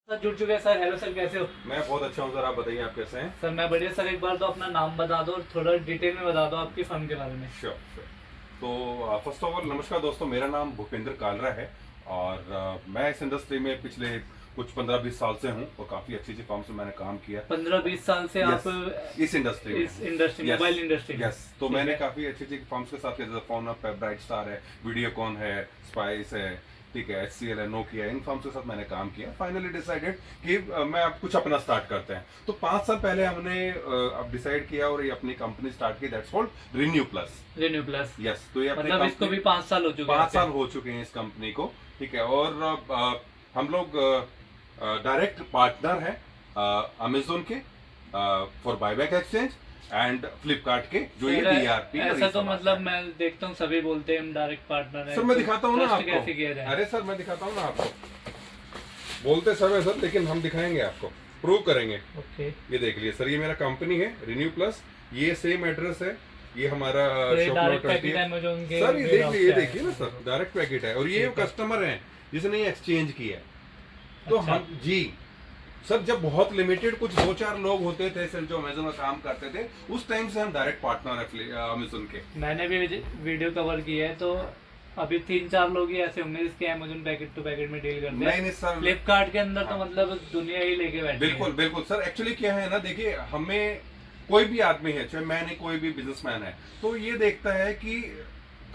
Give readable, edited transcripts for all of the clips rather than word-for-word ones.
Sir जुड़ चुके हैं सर। हेलो सर, कैसे हो? मैं बहुत अच्छा हूँ सर। आप बताइए आप कैसे हैं? सर मैं बढ़िया। सर एक बार तो अपना नाम बता दो और थोड़ा डिटेल में बता दो आपकी फर्म के बारे में। Sure sure. तो फर्स्ट ऑफ ऑल नमस्कार दोस्तों, मेरा नाम भूपेंद्र कालरा है और मैं इस इंडस्ट्री में पिछले कुछ 15-20 साल से हूँ और काफ़ी अच्छी अच्छी फर्म से मैंने काम किया। 15-20 साल से Yes, आप इस इंडस्ट्री में इस इंडस्ट्री मोबाइल इंडस्ट्री में? यस। तो ठीक मैंने है। काफ़ी अच्छी अच्छी फर्म्स के साथ किया, जैसे फोन अप है, ब्राइट स्टार है, वीडियोकॉन है, स्पाइस है, ठीक है, HCL है, नोकिया, इन फर्म्स के साथ मैंने काम किया। फाइनली डिसाइडेड कि मैं अब कुछ अपना स्टार्ट करते हैं। तो 5 साल पहले हमने अब डिसाइड किया और ये अपनी कंपनी स्टार्ट की, that's called renew plus. Renew plus. Yes. तो ये अपनी मतलब इसको भी 5 साल हो चुके हैं? 5 साल हो चुके हैं इस कंपनी को, ठीक है। और हम लोग डायरेक्ट पार्टनर हैं अमेजोन के for buyback exchange and Flipkart के, जो ये DRP। ऐसा तो मतलब मैं देखता हूँ सभी बोलते हैं हम डायरेक्ट पार्टनर हैं। सर मैं दिखाता हूँ ना आपको। कैसे किया जाए? अरे सर मैं दिखाता हूँ ना आपको। बोलते सब है सर, लेकिन हम दिखाएंगे आपको, प्रूव करेंगे। ओके। ये देख लीजिए सर, ये मेरा कंपनी है रिन्यू प्लस, ये सेम एड्रेस है, ये हमारा शॉप डायरेक्ट नंबर पैकेट है अमेज़न के। सर ये देख लीजिए, ये देखिए ना सर, डायरेक्ट पैकेट है और ये कस्टमर है जिसने ये एक्सचेंज किया है। तो अच्छा। हम जी सर, जब बहुत लिमिटेड कुछ 2-4 लोग होते थे सर जो अमेजन में काम करते थे, उस टाइम से हम डायरेक्ट पार्टनर है अमेजन के। मैंने भी वीडियो कवर किया है, तो अभी 3-4 लोग ही ऐसे होंगे जिसके अमेज़न पैकेट टू पैकेट में डील करते हैं। नहीं सर, फ्लिपकार्ट के अंदर तो मतलब दुनिया ही लेके बैठे हैं। बिल्कुल बिल्कुल सर। एक्चुअली क्या है ना, देखिए हमें कोई भी आदमी है, चाहे मैं नहीं, कोई भी बिजनेसमैन है, तो ये देखता है कि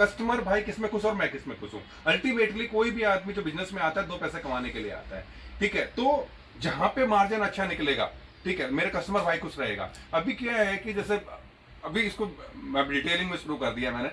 कस्टमर भाई किसमें खुश और मैं किसमें खुश हूँ। अल्टीमेटली कोई भी आदमी जो बिजनेस में आता है 2 पैसे कमाने के लिए आता है, ठीक है। तो जहां पे मार्जिन अच्छा निकलेगा, ठीक है, मेरे कस्टमर भाई खुश रहेगा। अभी क्या है कि जैसे अभी इसको मैं डिटेलिंग में शुरू कर दिया मैंने।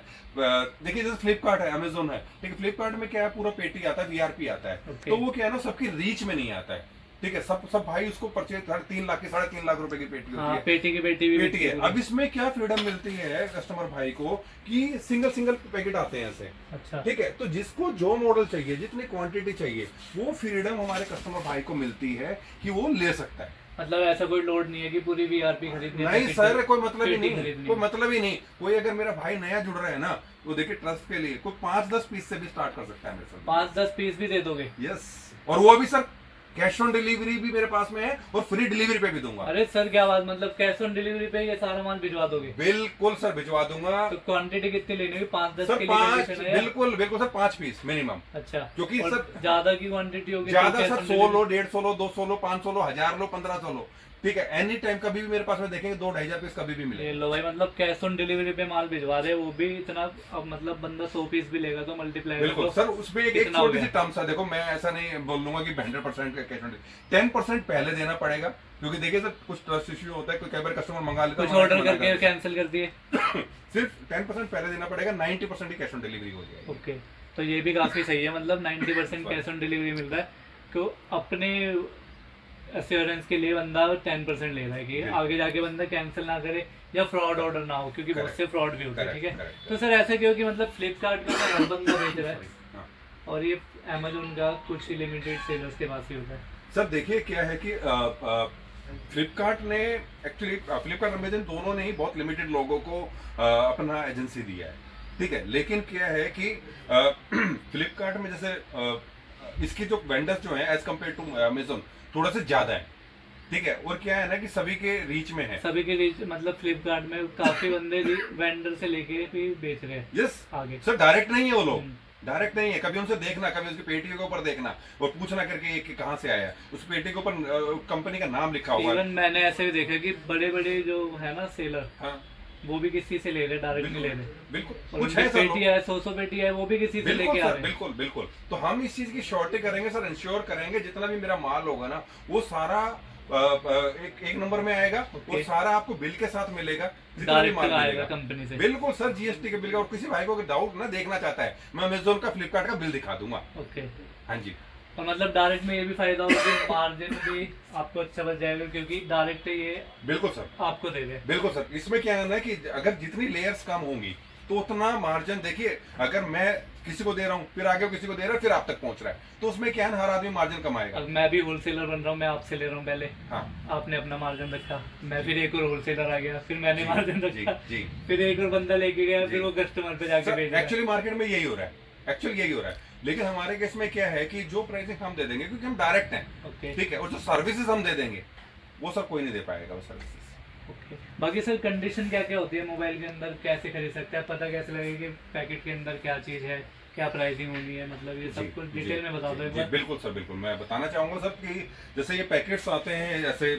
देखिए जैसे फ्लिपकार्ट है, अमेजोन है, ठीक है। फ्लिपकार्ट में क्या है, पूरा पेटी आता है, VRP आता है। तो वो क्या है ना, सबकी रीच में नहीं आता है, ठीक है। सब भाई उसको परचेज 3.5 लाख की 3.5 लाख रुपए की पेटी होती है। पेटी की पेटी भी पेटी है। अब इसमें क्या फ्रीडम मिलती है कस्टमर भाई को कि सिंगल पैकेट आते हैं ऐसे। अच्छा। ठीक है। तो जिसको जो मॉडल चाहिए, जितनी क्वांटिटी चाहिए, वो फ्रीडम हमारे कस्टमर भाई को मिलती है कि वो ले सकता है। मतलब ऐसा कोई लोड नहीं है कि पूरी VRP खरीदनी है। नहीं सर, कोई मतलब ही नहीं, खरीदनी कोई मतलब ही नहीं। कोई अगर मेरा भाई नया जुड़ रहा है ना, वो देखिए ट्रस्ट के लिए कोई 5-10 पीस से भी स्टार्ट कर सकता है मेरे साथ। 5-10 पीस भी दे दोगे? यस। और वो भी सर कैश ऑन डिलीवरी भी मेरे पास में है और फ्री डिलीवरी पे भी दूंगा। अरे सर क्या बात, मतलब कैश ऑन डिलीवरी पे ये सारा माल भिजवा दोगे? बिल्कुल सर, भिजवा दूंगा। तो क्वांटिटी कितनी लेनी होगी? 5-10 सर के 5, लिए? बिल्कुल बिल्कुल सर, 5 पीस मिनिमम। अच्छा। क्योंकि सर ज्यादा की क्वांटिटी होगी? ज्यादा सर 100 लो, 150 लो, 200 लो, 500 लो, 1000 लो, 1500 लो, ठीक है। एनी टाइम कभी भी मेरे पास में देखेंगे 2-2,500 पीस कभी भी मिले। ये लो भाई, मतलब कैश ऑन डिलीवरी पे माल भिजवा रहे, वो भी इतना। अब मतलब बंदा 100 पीस भी लेगा तो मल्टीप्लाई बिल्कुल तो सर। उसमें एक कितना छोटी हो सी गया? टर्म्स है, देखो मैं ऐसा नहीं बोल दूंगा कि 100% का कैश ऑन, 10% पहले देना पड़ेगा। क्योंकि देखिए सर कुछ ट्रस्ट इश्यू होता है, कोई कई बार कस्टमर मंगा लेता है, कुछ ऑर्डर करके कैंसिल कर दिए। सिर्फ 10% पहले देना पड़ेगा, 90% ही कैश ऑन डिलीवरी हो जाएगी। ओके। तो ये भी काफी सही है, मतलब 90% कैश ऑन डिलीवरी मिल रहा है। तो अपने एश्योरेंस के लिए बंदा 10% ले रहा है कि आगे जाके बंदा कैंसिल ना करे या फ्रॉड ऑर्डर ना हो, क्योंकि बहुत से फ्रॉड भी होते हैं, ठीक है। तो सर ऐसा क्यों कि मतलब फ्लिपकार्ट का हर बंदा बेच रहा है और ये अमेजोन का कुछ ही लिमिटेड सेलर्स के पास ही होता है? सर देखिए क्या है कि फ्लिपकार्ट ने एक्चुअली, फ्लिपकार्ट अमेजन दोनों ने ही बहुत लिमिटेड लोगों को अपना एजेंसी दिया है, ठीक है। लेकिन क्या है कि फ्लिपकार्ट में जैसे इसकी जो वेंडर्स जो हैं एज कम्पेयर टू अमेजन थोड़ा सा ज्यादा है, ठीक है। और क्या है ना कि सभी के रीच में है, सभी के रीच, मतलब फ्लिपकार्ट में काफी बंदे वेंडर से लेके भी बेच रहे हैं। यस आगे सर, डायरेक्ट नहीं है वो लोग, डायरेक्ट नहीं है। कभी उनसे देखना, कभी उसकी पेटी के ऊपर देखना और पूछना करके कि कहाँ से आया, उस पेटी के ऊपर कंपनी का नाम लिखा हुआ है। इवन मैंने ऐसे भी देखा कि बड़े बड़े जो है ना सेलर, हाँ वो भी किसी से ले रहे, डायरेक्ट नहीं ले रहे। बिल्कुल। और कुछ है सर पेटी है, 100 पेटी है, वो भी किसी से लेके आ रहे हैं। बिल्कुल बिल्कुल। तो हम इस चीज की श्योरिटी करेंगे सर, इंश्योर करेंगे जितना भी मेरा माल होगा ना, वो सारा एक नंबर में आएगा और सारा आपको बिल के साथ मिलेगा, जितना भी माल आएगा मिलेगा कंपनी से। बिल्कुल सर, GST के बिल का। और किसी भाई को अगर डाउट ना देखना चाहता है, मैं अमेजोन का, फ्लिपकार्ट का बिल दिखा दूंगा। ओके। हाँ जी। और मतलब डायरेक्ट में ये भी फायदा होगा कि मार्जिन भी आपको अच्छा बच जाएगा, क्योंकि डायरेक्ट ये बिल्कुल सर आपको दे दे। बिल्कुल सर। इसमें क्या है ना कि अगर जितनी लेयर्स कम होंगी तो उतना मार्जिन, देखिए अगर मैं किसी को दे रहा हूँ, फिर आगे किसी को दे रहा है, फिर आप तक पहुंच रहा है, तो उसमें क्या है ना, हर आदमी मार्जिन कमाएगा। अब मैं भी होलसेलर बन रहा हूँ, मैं आपसे ले रहा हूँ पहले। हाँ। आपने अपना मार्जिन रखा, मैं फिर एक और होलसेलर आ गया, फिर मैंने मार्जिन रखा, जी। फिर एक और बंदा लेके गया, फिर वो कस्टमर पे जाके भेजा। एक्चुअली मार्केट में यही हो रहा है, एक्चुअली यही हो रहा है। लेकिन हमारे केस में क्या है कि जो प्राइसिंग हम दे देंगे क्योंकि हम डायरेक्ट हैं, ओके ठीक है, और जो सर्विसेज हम दे देंगे वो सर कोई नहीं दे पाएगा वो सर्विसेज। ओके। बाकी सर कंडीशन क्या क्या होती है मोबाइल के अंदर, कैसे खरीद सकते हैं, पता कैसे लगेगा कि पैकेट के अंदर क्या चीज़ है, क्या प्राइसिंग होनी है, मतलब ये सब कुछ डिटेल में बता दो एक जी बार। बिल्कुल सर, बिल्कुल मैं बताना चाहूंगा सर कि जैसे ये पैकेट्स आते हैं, जैसे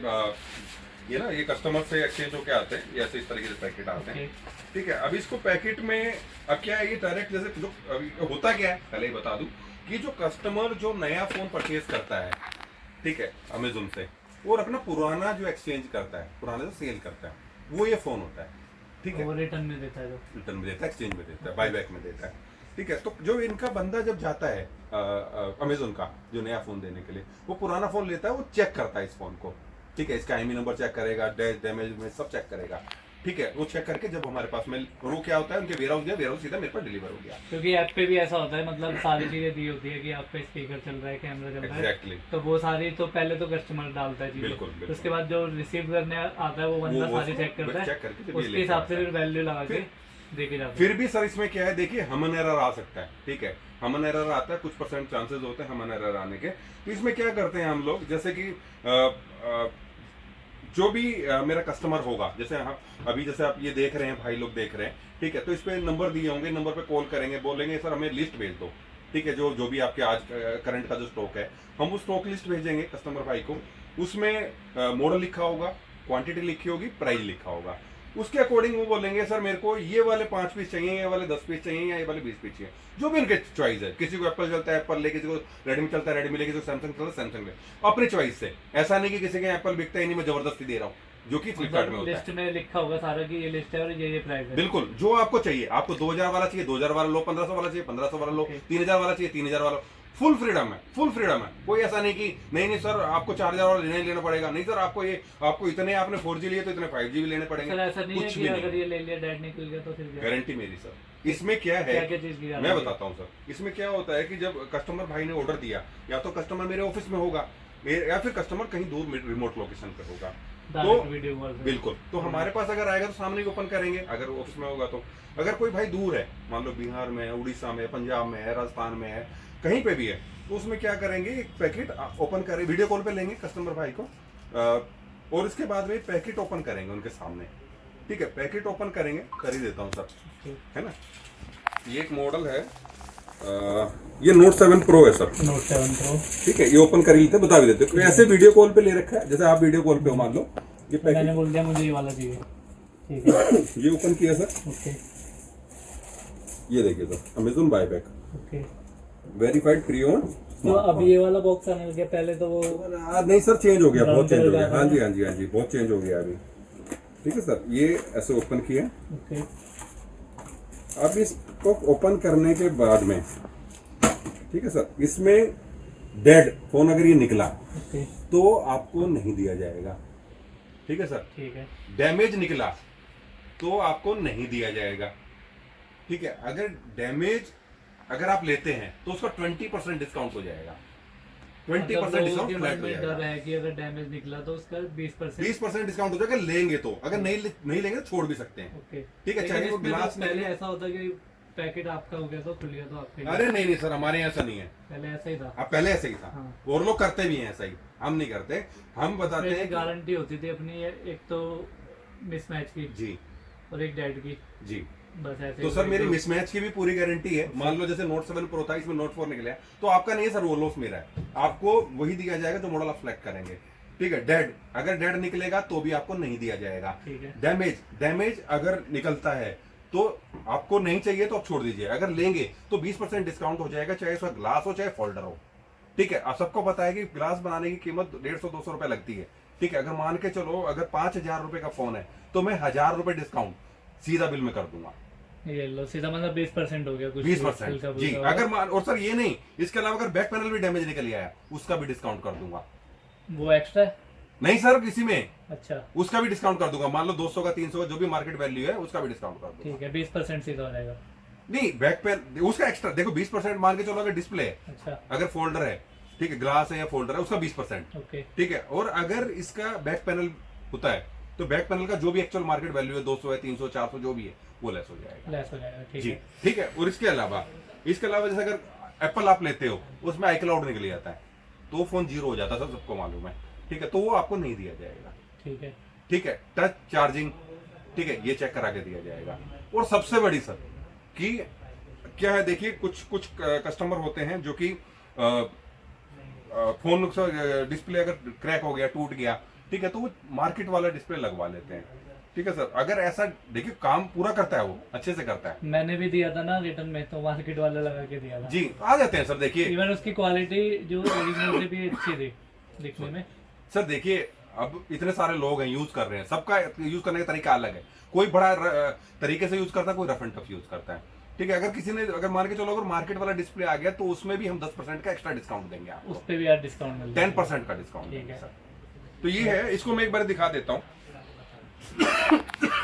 ये ना ये कस्टमर से एक्सचेंज होके आते हैं, ये ऐसे इस तरीके से पैकेट आते हैं, ठीक है। अब इसको पैकेट में अब क्या है, ये डायरेक्ट जैसे जो अभी होता क्या है पहले ही बता दूं कि जो कस्टमर जो नया फोन परचेज करता है, ठीक है, अमेजोन से, और अपना पुराना जो एक्सचेंज करता है, पुराना जो सेल करता है, वो ये फोन होता है, ठीक है। वो रिटर्न में देता है जो, रिटर्न में देता है, एक्सचेंज में देता है, बाईबैक में देता है, ठीक है। तो जो इनका बंदा जब जाता है अमेजोन का जो नया फोन देने के लिए, वो पुराना फोन लेता है, वो चेक करता है इस फोन को, ठीक है, इसका IMEI नंबर चेक करेगा, डैमेज में सब चेक करेगा, ठीक है। वो चेक करके जब हमारे पास में, और वो क्या होता है, उनके वेयरहाउस गया, वेयरहाउस सीधा मेरे पास डिलीवर हो गया। क्योंकि ऐप पे भी ऐसा होता है, मतलब सारी चीजें दी होती है कि आप पे स्पीकर चल रहा है, कैमरा चल रहा है, एग्जैक्टली, तो वो सारी तो पहले तो कस्टमर डालता है चीजें, बिल्कुल, बिल्कुल। उसके बाद जो रिसीव करने आता है वो बंदा वो सारी चेक करता चेक है, करके जब ये उसके लेके हिसाब आता से है। फिर वैल्यू लगा के देके जाता है। फिर भी सर इसमें क्या है, देखिए ह्यूमन एरर आ सकता है, ठीक है, ह्यूमन एरर आता है, कुछ परसेंट चांसेस होते हैं ह्यूमन एरर आने के। तो इसमें क्या करते हैं हम लोग, जैसे कि जो भी मेरा कस्टमर होगा, जैसे अभी जैसे आप ये देख रहे हैं, भाई लोग देख रहे हैं, ठीक है, तो इस पे नंबर दिए होंगे, नंबर पे कॉल करेंगे, बोलेंगे सर हमें लिस्ट भेज दो, ठीक है, जो भी आपके आज करंट का जो स्टॉक है, हम उस स्टॉक लिस्ट भेजेंगे कस्टमर भाई को। उसमें मॉडल लिखा होगा, क्वांटिटी लिखी होगी, प्राइस लिखा होगा, उसके अकॉर्डिंग वो बोलेंगे सर मेरे को ये वाले 5 पीस चाहिए, ये वाले 10 पीस चाहिए, या ये वाले 20 पीस चाहिए, जो भी उनके चॉइस है। किसी को एप्पल चलता है एप्पल ले, किसी को रेडमी चलता है रेडमी ले, किसी को सैमसंग चलता है सैमसंग ले, अपने चॉइस से। ऐसा नहीं कि किसी के एप्पल बिकता है नहीं, मैं जबरदस्ती दे रहा हूँ, जो कि फ्लिपकार्ट में होता है। लिस्ट में लिखा होगा सारा कि ये लिस्ट है और ये प्राइस है। बिल्कुल, जो आपको चाहिए, आपको 2000 वाला चाहिए 2000 वाला लो, 1500 वाला चाहिए 1500 वाला लो, 3000 वाला चाहिए 3000 वाला, फुल फ्रीडम है, फुल फ्रीडम है। कोई ऐसा नहीं कि नहीं सर आपको 4000 वाला लेना ही लेना पड़ेगा, नहीं सर आपको इतने आपने 4G लिए तो इतने 5G भी लेने पड़ेंगे। सर ऐसा नहीं है कुछ कि भी अगर ये ले लिया डैड निकल गया तो फिर गारंटी मेरी सर। इसमें क्या है, क्या चीज की मैं बताता हूँ सर। इसमें क्या होता है कि जब कस्टमर भाई ने ऑर्डर दिया, या तो कस्टमर मेरे ऑफिस में होगा, या फिर कस्टमर कहीं दूर रिमोट लोकेशन पे होगा, तो वीडियो कॉल बिल्कुल, तो हमारे पास अगर आएगा तो सामने ही ओपन करेंगे, अगर ऑफिस में होगा तो। अगर कोई भाई दूर है, मान लो बिहार में है, उड़ीसा में है, पंजाब में है, राजस्थान में है, कहीं पे भी है, तो उसमें क्या करेंगे, एक पैकेट ओपन करें, वीडियो कॉल पे लेंगे कस्टमर भाई को, और उसके बाद में पैकेट ओपन करेंगे उनके सामने, ठीक है, पैकेट ओपन करेंगे, कर ही देता हूँ सर, है ना। ये एक मॉडल है, ये Note 7 Pro है सर, Note 7 Pro, ठीक है, ये ओपन कर ही लेते, बता भी देते। तो ऐसे वीडियो कॉल पे ले रखा है, जैसे आप वीडियो कॉल पे हो, मान लो ये मैंने पैकेट बोल दिया मुझे ये वाला चाहिए, ठीक है। ये ओपन किया सर, ओके ये देखिए sir, Amazon buyback okay. Verified pre own. तो अब ये वाला बॉक्स आने लग गया, पहले तो वो नहीं सर, चेंज हो गया, बहुत चेंज हो गया, ब्राउन हाँ जी हाँ जी हाँ जी, बहुत चेंज हो गया अभी, ठीक है सर। ये ऐसे ओपन किया, ओके अब इसको ओपन करने के बाद में, ठीक है सर, इसमें डेड फोन अगर ये निकला ओके, तो आपको नहीं दिया जाएगा, ठीक है सर। ठीक है, डैमेज निकला तो आपको नहीं दिया जाएगा, ठीक है। अगर डैमेज अगर आप लेते हैं तो उसका 20% डिस्काउंट हो जाएगा, 20% डिस्काउंट फ्लैट हो डर जाएगा, है कि अगर डैमेज निकला तो उसका 20% 20% डिस्काउंट हो जाएगा लेंगे तो, अगर नहीं लेंगे तो छोड़ भी सकते हैं, ओके, ठीक है। चाहे वो ग्लास पहले ऐसा होता कि पैकेट आपका हो गया तो खुल गया तो आपका ही। अरे नहीं सर, हमारे यहाँ ऐसा नहीं है, पहले ऐसा ही था। अब पहले ऐसे ही था, हाँ। और लोग करते भी हैं ऐसा ही, हम नहीं करते, हम बताते हैं कि- गारंटी होती थी अपनी, एक तो मिसमैच की जी और एक डेड की, जी। बस ऐसे तो ही सर कोई मेरी तो- मिसमैच की भी पूरी गारंटी है। मान लो जैसे Note 7 Pro था, इसमें Note 4 निकला, तो आपका नहीं है सर, वो लॉस मेरा है, आपको वही दिया जाएगा जो मॉडल आप सेलेक्ट करेंगे, ठीक है। डेड अगर डेड निकलेगा तो भी आपको नहीं दिया जाएगा, ठीक है। डैमेज अगर निकलता है तो आपको नहीं चाहिए तो आप छोड़ दीजिए, अगर लेंगे तो 20% डिस्काउंट हो जाएगा, चाहे उसका ग्लास हो चाहे फोल्डर हो, ठीक है। आप सबको पता है कि ग्लास बनाने की कीमत 150-200 रुपए लगती है, ठीक है। अगर मान के चलो अगर 5000 रुपए का फोन है तो मैं 1000 रुपए डिस्काउंट सीधा बिल में कर दूंगा, ये लो सीधा, मतलब 20% हो गया, कुछ 20% जी। अगर मान, और सर ये नहीं, इसके अलावा अगर बैक पैनल भी डैमेज निकल आया उसका भी डिस्काउंट कर दूंगा, वो एक्स्ट्रा है, नहीं सर किसी में, अच्छा उसका भी डिस्काउंट कर दूंगा। मान लो 200 का 300 का जो भी मार्केट वैल्यू है उसका भी डिस्काउंट कर दूंगा, ठीक है। 20% सीधा हो जाएगा, नहीं बैक पैन उसका एक्स्ट्रा देखो 20% मान के चलो, अगर डिस्प्ले है, अच्छा अगर फोल्डर है, ठीक है, ग्लास है या फोल्डर है, उसका 20%, ओके, ठीक है। और अगर इसका बैक पैनल होता है तो बैक पैनल का जो भी एक्चुअल मार्केट वैल्यू है 200 है 300 400 जो भी है वो लेस हो जाएगा। लेस हो जाएगा, ठीक जी है। ठीक है। और इसके अलावा जैसे अगर एप्पल आप लेते हो उसमें iCloud निकल जाता है तो फोन जीरो हो जाता है, सब सबको मालूम है, ठीक है, तो वो आपको नहीं दिया जाएगा, ठीक है। ठीक है। टच चार्जिंग, ठीक है, ये चेक करा के दिया जाएगा। और सबसे बड़ी सर कि क्या है, देखिए कुछ कस्टमर होते हैं जो कि फोन डिस्प्ले अगर क्रैक हो गया टूट गया, ठीक है, तो वो मार्केट वाला डिस्प्ले लगवा लेते हैं, ठीक है सर। अगर ऐसा देखिए काम पूरा करता है, वो अच्छे से करता है। मैंने भी दिया था ना रिटर्न में, तो मार्केट वाला लगा के दिया था जी, आ जाते हैं सर। देखिए इवन उसकी क्वालिटी जो ओरिजिनल से भी अच्छी थी दिखने में। सर, देखिए अब इतने सारे लोग हैं यूज कर रहे हैं, सबका यूज करने का तरीका अलग है। कोई बड़ा तरीके से यूज करता है, कोई रफ एंड टफ यूज करता है, ठीक है। अगर किसी ने अगर मान के चलो अगर मार्केट वाला डिस्प्ले आ गया तो उसमें भी हम 10% का एक्स्ट्रा डिस्काउंट देंगे आपको, उस पे भी यार डिस्काउंट मिल जाएगा। 10% का डिस्काउंट ठीक देंगे है। सर। तो ये है, इसको मैं एक बार दिखा देता हूँ।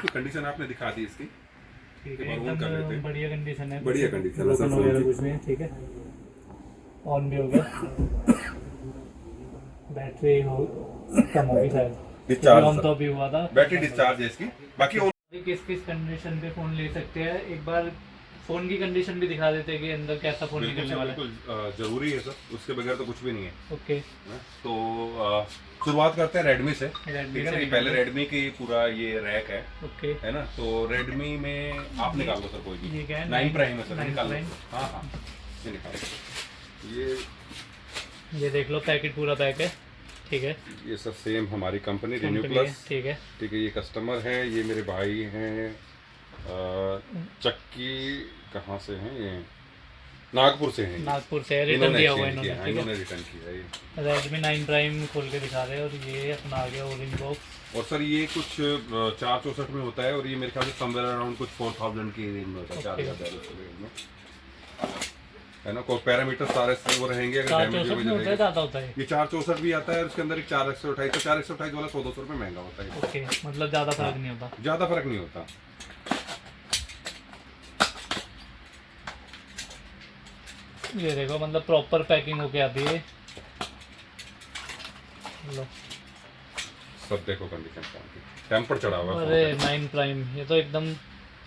कंडीशन आपने दिखा दी इसकी, ठीक एक है, बार on कर लेते एकदम हैं। बढ़िया कंडीशन है, बढ़िया condition है सर broken फोन वगैरह की। कुछ नहीं है, ठीक है। ऑन भी हो गया, बैटरी हो कम होगी शायद, डिस्चार्ज ऑन सर। तो अभी हुआ था। बैटरी डिस्चार्ज है इसकी। बाकी किस किस कंडीशन पे फोन ले सकते हैं, एक बार फोन की कंडीशन भी दिखा देते हैं कि अंदर कैसा फोन बिल्कुल निकलने सर, वाला है। बिल्कुल जरूरी है सर, उसके बगैर तो कुछ भी नहीं है ओके, ना। तो शुरुआत करते हैं रेडमी से, Redmi ठीक है से ना। ये पहले रेडमी की पूरा ये रैक ओके। है ना। तो रेडमी में आप निकाल लो सर कोई भी, ये क्या है? 9 प्राइम है सर, 9 निकाल लो। Prime। हाँ हाँ, ये निकालो। ये देख लो, पैकेट पूरा पैक है, ठीक है। ये सर सेम हमारी कंपनी रिन्यू कंपनी है, प्लस, ठीक है। ठीक है। ये कस्टमर है, ये मेरे भाई हैं, चक्की कहाँ से हैं ये, नागपुर से हैं। नागपुर से रिटर्न इन्होंने दिया हुआ है exchange किया, इन्होंने, ठीक इन्होंने है। रिटर्न किया ये। Redmi 9 प्राइम खोल के दिखा रहे हैं, और ये अपना आ गया ऑरेंज बॉक्स। और सर ये कुछ 464 में होता है, और ये मेरे ख्याल से समवेयर अराउंड कुछ 4000 की रेंज में होता है, 4000 की रेंज में, है ना। कोई पैरामीटर सारे वो रहेंगे। अगर डैमेज 464 में होता है, ज़्यादा होता है। ये 464 भी आता है, और उसके अंदर एक 428, तो 428 वाला 100-200 रुपये महंगा होता है। ओके, मतलब ज़्यादा फर्क नहीं होता। ज्यादा फर्क नहीं होता। ये देखो, मतलब प्रॉपर पैकिंग होके आती है। लो, सब देखो कंडीशन फोन की, टेम्पर चढ़ा हुआ है अरे फोन पे। 9 प्राइम, ये तो एकदम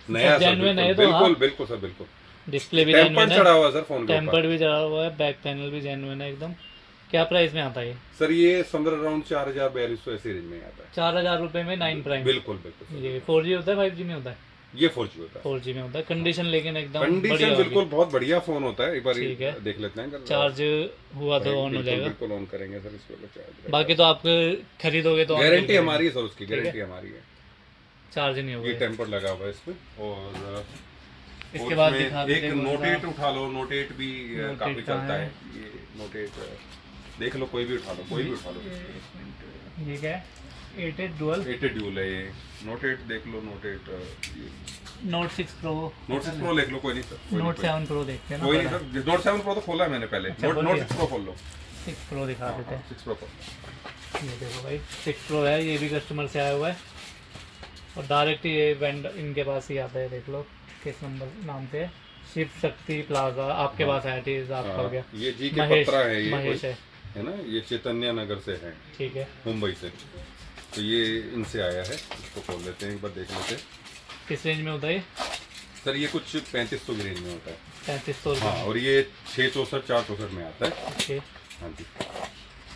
नया सर, genuine है ये बिल्कुल तो, हाँ। बिल्कुल बिल्कुल सर, बिल्कुल डिस्प्ले भी टेम्पर जेन्युइन चढ़ा है, हुआ है सर फोन के टेम्पर्ड ऊपर। भी चढ़ा हुआ है, बैक पैनल भी जेन्युइन है एकदम। क्या प्राइस में आता है ये? सर ये समवेयर अराउंड 4000-4200 ऐसी रेंज में आता है। 4000 रुपये में 9 प्राइम। बिल्कुल बिल्कुल सर। ये 4G होता है, 5G में होता है? ये 4G होता है। 4G में होता है। कंडीशन लेकिन एकदम कंडीशन बढ़िया बिल्कुल होगी। बहुत बढ़िया फोन होता है। एक बार ठीक है। देख लेते हैं, चार्ज हुआ तो ऑन हो बिल्कुल जाएगा। बिल्कुल ऑन करेंगे सर इसको। चार्ज बाकी तो आप खरीदोगे तो गारंटी हमारी है सर, उसकी गारंटी हमारी है। चार्ज नहीं ये होगा। टेम्पर लगा हुआ है इसमें। और इसके बाद उसमें दिखा एक देते हैं नोट कौन 8 उठा लो, नोट 8 भी Note काफी 8 चलता कहाँ है। है? ये नोट 8 देख लो, कोई भी उठा लो, कोई भी उठा लो। सा। ये क्या है? 8 डुअल 8 ड्यूल है ये। नोट 8 देख लो, note 8 note 6 pro, note 6 pro देख लो, कोई नहीं सर, कोई नोट नहीं, 7 प्रो देखते हैं कोई नहीं ना। सर। नोट 7 प्रो तो खोला है मैंने पहले। अच्छा, नोट खोल नोट दिया। 6 प्रो खोल लो। 6 प्रो दिखा देते हैं। 6 प्रो को ये देखो भाई, 6 प्रो है, ये भी कस्टमर से आया हुआ है, और डायरेक्ट ये वेंड इनके पास ही आता है। देख लो किस नंबर नाम से है, शिव शक्ति प्लाजा आपके पास है, ठीक है, आपका हो गया। ये जी के महेश, पत्रा है, ये महेश कोई- है, है ना। ये चैतन्य नगर से है, ठीक है। मुंबई से। तो ये इनसे आया है, इसको खोल लेते हैं, एक बार देख लेते हैं। किस रेंज में होता है ये? सर ये कुछ 3500 की रेंज में होता है। 3500 हाँ, और ये 664 464 में आता है। ओके। हाँ जी,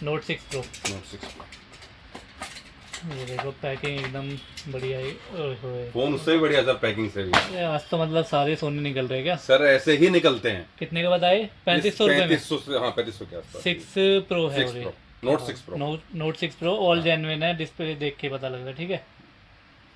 नोट 6 प्रो, नोट 6 प्रो। ये देखो पैकिंग एकदम बढ़िया है। ओए होए, फोन उससे भी बढ़िया सर, पैकिंग से भी। ये आज तो मतलब सारे सोने निकल रहे हैं क्या? सर ऐसे ही निकलते हैं। कितने का बताए? 3500 रुपये में 3500 से, हाँ 3500 के आसपास। 6 प्रो है। 6 pro, note 6 pro. Note 6 pro all genuine है, डिस्प्ले देख के पता लग रहा है, ठीक है।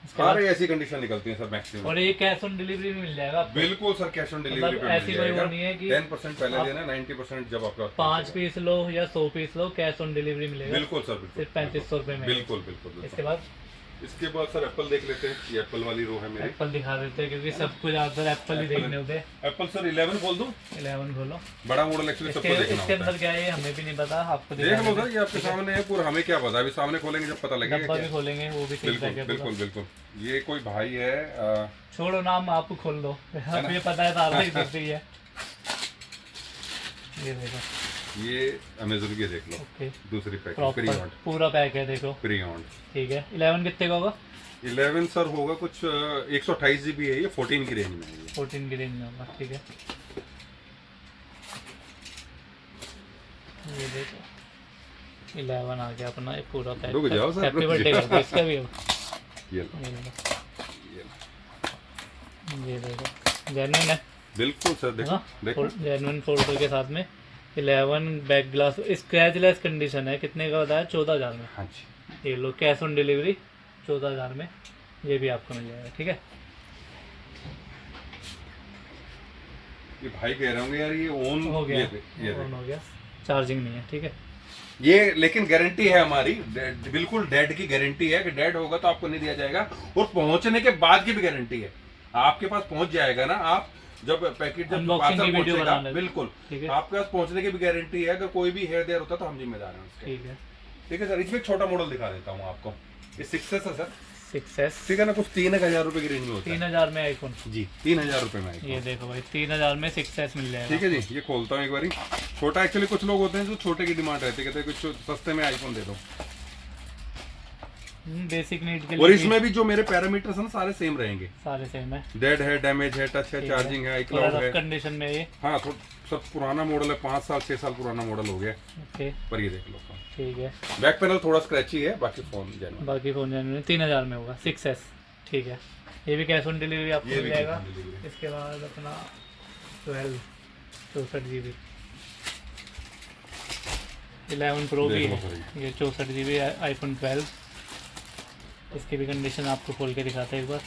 इसके सारे बाद ऐसी कंडीशन निकलती है सर मैक्सिमम। और ये कैश ऑन डिलीवरी भी मिल जाएगा आपको। बिल्कुल सर, कैश ऑन डिलीवरी मतलब पे ऐसी मिल कोई वो जाएगा। नहीं है कि 10% पहले आप देना, 90% जब आपका 5 पीस लो या 100 पीस लो, कैश ऑन डिलीवरी मिलेगा। बिल्कुल सर, बिल्कुल सिर्फ 3500 रुपये में। बिल्कुल बिल्कुल इसके बिल्कुल। बाद इसके बाद सर एप्पल देख लेते हैं। ये एप्पल वाली रो है मेरी। एप्पल दिखा देते हैं, क्योंकि सबको ज़्यादातर एप्पल ही देखने होते हैं। एप्पल सर 11 खोल दूं? 11 खोलो। बड़ा मॉडल एक्चुअली सबको देखना इसके होता अंदर है। क्या है हमें भी नहीं पता, आपको देख लो सर, ये आपके सामने है पूरा। हमें क्या पता, अभी सामने खोलेंगे जब पता लगेगा डब्बा क्या। भी खोलेंगे, वो भी ठीक बिल्कुल है। बिल्कुल बिल्कुल। ये कोई भाई है, छोड़ो नाम, आप खोल दो, हमें पता है सारा ही करती है। ये देखो, ये अमेजोन की देख लो, ओके दूसरी पैक प्रॉपर प्री-ऑन्ड, पूरा पैक है देखो। प्री-ऑन्ड। ठीक है 11 कितने का होगा? 11 सर होगा कुछ 128 GB है, ये 14 की रेंज में है ये। 14 की रेंज में होगा। ठीक है ये देखो 11 आ गया अपना, ये पूरा पैक। रुक जाओ सर, हैप्पी रुक बर्थडे जाओ। कर दो इसका भी अब। ये लो, ये लो, ये लो। ये देखो जेन्युइन है बिल्कुल सर, देखो देखो जेन्युइन फोल्डर के साथ में 11 बैक ग्लास, स्क्रैचलेस कंडीशन है। कितने का बताया? 14,000 में। हाँ जी। ये लो कैश ऑन डिलीवरी 14,000 में ये भी आपको मिल जाएगा। ठीक है ये भाई कह रहे होंगे यार ये ऑन हो गया, ये ऑन हो गया, चार्जिंग नहीं है। ठीक है ये लेकिन गारंटी है हमारी, बिल्कुल डेड की गारंटी है कि डेड होगा तो आपको नहीं दिया जाएगा, और पहुंचने के बाद की भी गारंटी है। आपके पास पहुंच जाएगा ना, आप जब पैकेट जब Unboxing पार्सल की वीडियो पहुंचेगा, बना लेते। बिल्कुल ठीक है आपके पास पहुंचने की भी गारंटी है। अगर कोई भी हेयर देयर होता तो हम जिम्मेदार हैं उसके। ठीक है ठीक है सर, इसमें एक छोटा मॉडल दिखा देता हूँ आपको, ये 6S है सर। 6S ठीक है ना, कुछ 3,000 रुपए की रेंज में होता है 3000 में आईफोन। जी, 3,000 रुपए में ये देखो भाई 3000 में 6S मिल जाएगा। ठीक है जी। ये खोलता हूँ एक बारी। छोटा एक्चुअली कुछ लोग होते हैं जो छोटे की डिमांड रहती है, कहते हैं कुछ सस्ते में आईफोन दे दो। बेसिक नीड के लिए और इसमें भी जो मेरे पैरामीटर्स हैं ना सारे सेम रहेंगे। सारे सेम है। डेड है, डैमेज है, टच है, चार्जिंग है, iCloud है। कंडीशन में ये हाँ तो सब पुराना मॉडल है, 5 साल 6 साल पुराना मॉडल हो गया। ओके पर ये देख लो, ठीक है बैक पैनल थोड़ा स्क्रैची है, बाकी फोन जेन्युइन। बाकी फोन जेन्युइन 3000 में होगा 6S। ठीक है ये भी कैश ऑन डिलीवरी आपको ये मिल भी जाएगा। cash on delivery। इसके बाद अपना 64 GB 11 प्रो भी देख लो है। सर ये 64 GB आईफोन 12। इसकी भी कंडीशन आपको खोल के दिखाते हैं एक बार।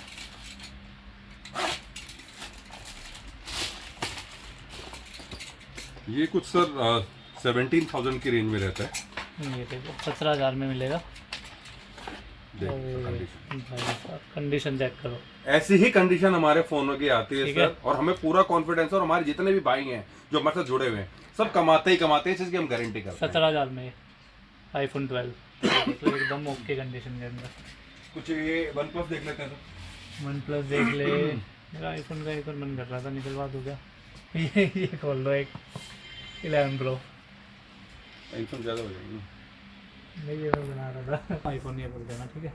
ये कुछ सर 17,000 की रेंज में रहता है। ये देखो 17,000 में मिलेगा। देखो कंडीशन, भाई साहब कंडीशन चेक करो। ऐसी ही कंडीशन हमारे फोनों की आती है ठीक सर, है। और हमें पूरा कॉन्फिडेंस है, और हमारे जितने भी भाई हैं जो हमारे साथ जुड़े हुए हैं सब कमाते ही कमाते हैं, जिसकी हम गारंटी करते हैं। 17,000 में आईफोन 12 तो एकदम ओके कंडीशन के अंदर। कुछ ये वन प्लस देख लेते हैं सर। वन प्लस देख ले। मेरा आईफोन का एक और मन कर रहा था, निकलवा दो क्या? ये खोल लो एक 11 प्रो। आईफोन ज्यादा हो जाएगी। नहीं ये मैं बना रहा था आईफोन, ये बोल देना ठीक है।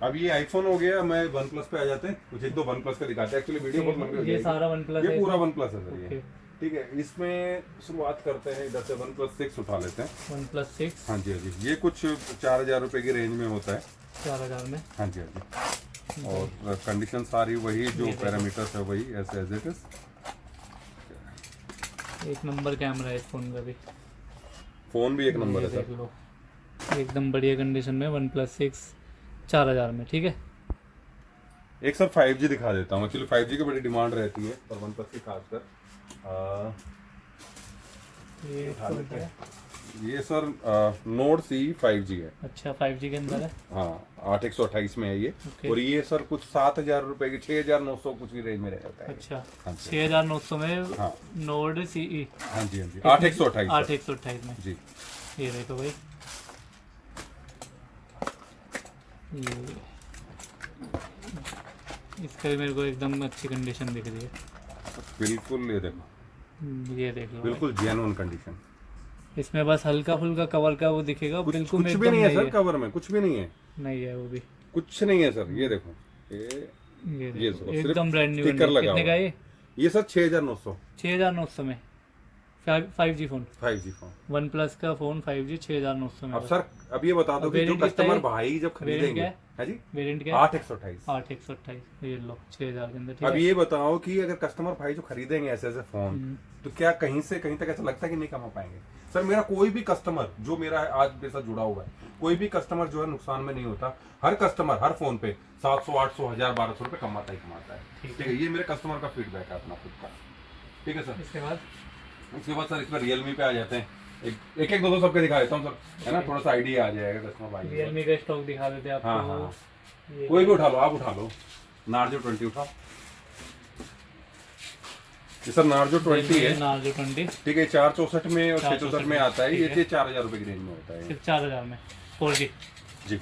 अब ये आईफोन हो गया, मैं वन प्लस पे आ जाते हैं। कुछ एक दो वन प्लस का दिखाते हैं, एक्चुअली वीडियो बहुत लंबी हो ये जाएगी। सारा वन प्लस ये है। पूरा वन प्लस है सर ये। ओके। ठीक है, इसमें शुरुआत करते हैं इधर से, वन प्लस 6 उठा लेते हैं। वन प्लस 6 हाँ जी हाँ जी, ये कुछ 4,000 रुपए की रेंज में होता है। 4000 में। हाँ जी हाँ जी, और कंडीशन सारी वही, जो ये देखो। पैरामीटर्स है वही ऐसे एज इट इज। एक नंबर कैमरा है इस फोन का भी। फोन भी एक नंबर है ये देख सर। लो एकदम बढ़िया कंडीशन में वन प्लस 6 4000 में। ठीक है एक सर 5G दिखा देता हूँ, एक्चुअली 5G की बड़ी डिमांड रहती है पर वन प्लस की खासकर। ये उठा लेते है। हैं। ये सर नोट C 5G है। अच्छा 5G के अंदर है। हाँ 8/128 में है ये। ओके। और ये सर कुछ 7,000 रुपए की, 6,900 कुछ की रेंज में रहता है। अच्छा हाँ जी 6900 में हाँ नोड CE हाँ जी हाँ जी, 8/128 सर। 8/128 में। जी ये देखो भाई ये इसका भी मेरे को एकदम अच्छी कंडीशन दिख रही है। बिल्कुल, ये देखो ये देख लो बिल्कुल जेन्युइन कंडीशन। भाई। इसमें बस हल्का फुल्का कवर का वो दिखेगा, कुछ बिल्कुल कुछ में भी एकदम नहीं है सर, कवर में कुछ भी नहीं है, नहीं है वो भी। कुछ नहीं है सर। ये देखो ये ये देखो सिर्फ एकदम ब्रांड न्यू। स्टिकर लगा कितने का हुआ है। ये? ये सर 6,900 6900 में 5G phone. 5G phone. One plus का फोन 5G 6900 में। अब सर अब ये बता दो कि जो वेरिएंट कितना कस्टमर है? भाई जब खरीदेंगे, क्या है? है जी, वेरिएंट क्या है? 8/128। 8/128 ये लो 6000 के अंदर। ठीक अब है ये बताओ कि अगर कस्टमर भाई जो खरीदेंगे ऐसे ऐसे फोन, हम्म। तो क्या कहीं से कहीं तक ऐसा लगता है कि नहीं कमा पाएंगे? सर मेरा कोई भी कस्टमर जो मेरा आज मेरे साथ जुड़ा हुआ है, कोई भी कस्टमर जो है नुकसान में नहीं होता। हर कस्टमर हर फोन पे 700 800 1000 1200 रुपए कमाता ही कमाता है। ठीक है, ये मेरे कस्टमर का फीडबैक है अपना खुद का। ठीक है सर। इसके बाद सर इसमें रियलमी पे आ जाते हैं। एक एक दो सबके दिखा देता हूँ सर, है ना, थोड़ा सा आइडिया आ जाएगा कस्टमर भाई को। रियलमी का स्टॉक दिखा देते हैं आपको। हाँ हाँ, ये कोई भी उठा लो, आप उठा लो। नार्जो 20 उठाओ। ये सर नार्जो 20 है। नार्जो 20 ठीक है, 464 में और 664 में आता है। ठीक ये है। 4,000 रुपए की रेंज में होता है। सिर्फ 4000 में 4G। जी